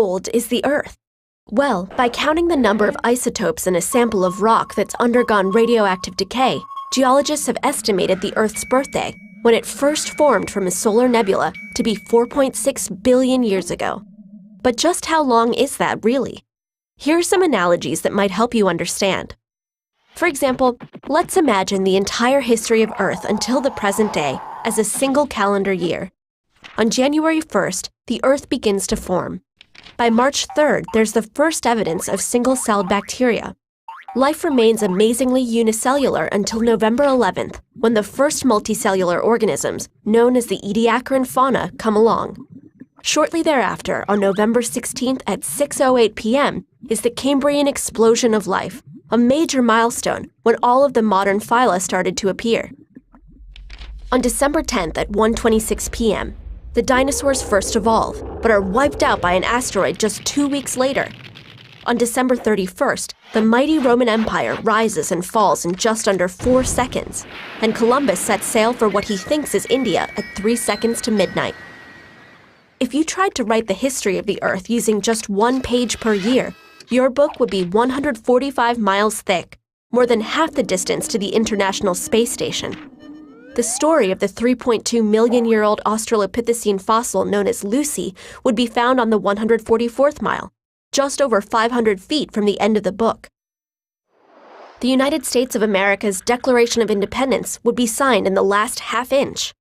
old is the Earth? Well, by counting the number of isotopes in a sample of rock that's undergone radioactive decay, geologists have estimated the Earth's birthday, when it first formed from a solar nebula, to be 4.6 billion years ago. But just how long is that, really? Here are some analogies that might help you understand. For example, let's imagine the entire history of Earth until the present day as a single calendar year. On January 1st, the Earth begins to form. By March 3rd, there's the first evidence of single-celled bacteria. Life remains amazingly unicellular until November 11th, when the first multicellular organisms, known as the Ediacaran fauna, come along. Shortly thereafter, on November 16th at 6:08 p.m., is the Cambrian explosion of life, a major milestone when all of the modern phyla started to appear. On December 10th at 1:26 p.m., the dinosaurs first evolve, but are wiped out by an asteroid just 2 weeks later. On December 31st, the mighty Roman Empire rises and falls in just under 4 seconds, and Columbus sets sail for what he thinks is India at 3 seconds to midnight. If you tried to write the history of the Earth using just 1 page per year, your book would be 145 miles thick, more than half the distance to the International Space Station. The story of the 3.2 million-year-old Australopithecine fossil known as Lucy would be found on the 144th mile, just over 500 feet from the end of the book. The United States of America's Declaration of Independence would be signed in the last half-inch.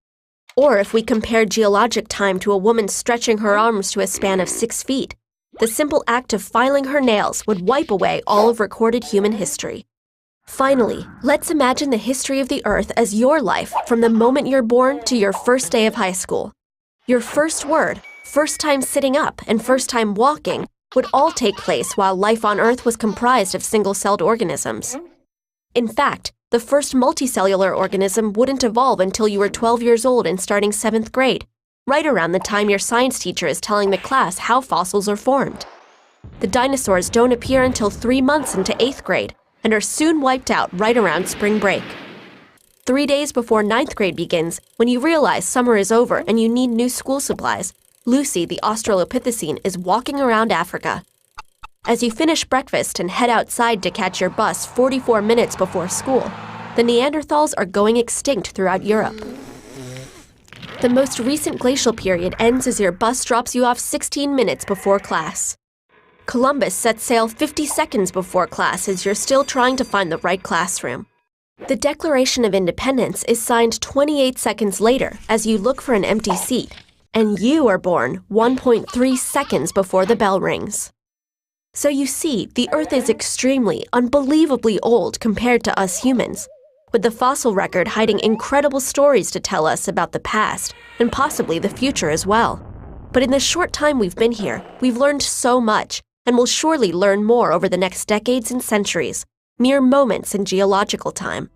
Or if we compared geologic time to a woman stretching her arms to a span of 6 feet, the simple act of filing her nails would wipe away all of recorded human history. Finally, let's imagine the history of the Earth as your life from the moment you're born to your first day of high school. Your first word, first time sitting up, and first time walking would all take place while life on Earth was comprised of single-celled organisms. In fact, the first multicellular organism wouldn't evolve until you were 12 years old and starting 7th grade, right around the time your science teacher is telling the class how fossils are formed. The dinosaurs don't appear until 3 months into 8th grade, and are soon wiped out right around spring break. 3 days before 9th grade begins, when you realize summer is over and you need new school supplies, Lucy, the Australopithecine, is walking around Africa. As you finish breakfast and head outside to catch your bus 44 minutes before school, the Neanderthals are going extinct throughout Europe. The most recent glacial period ends as your bus drops you off 16 minutes before class. Columbus sets sail 50 seconds before class as you're still trying to find the right classroom. The Declaration of Independence is signed 28 seconds later as you look for an empty seat, and you are born 1.3 seconds before the bell rings. So you see, the Earth is extremely, unbelievably old compared to us humans, with the fossil record hiding incredible stories to tell us about the past, and possibly the future as well. But in the short time we've been here, we've learned so much, and will surely learn more over the next decades and centuries, mere moments in geological time.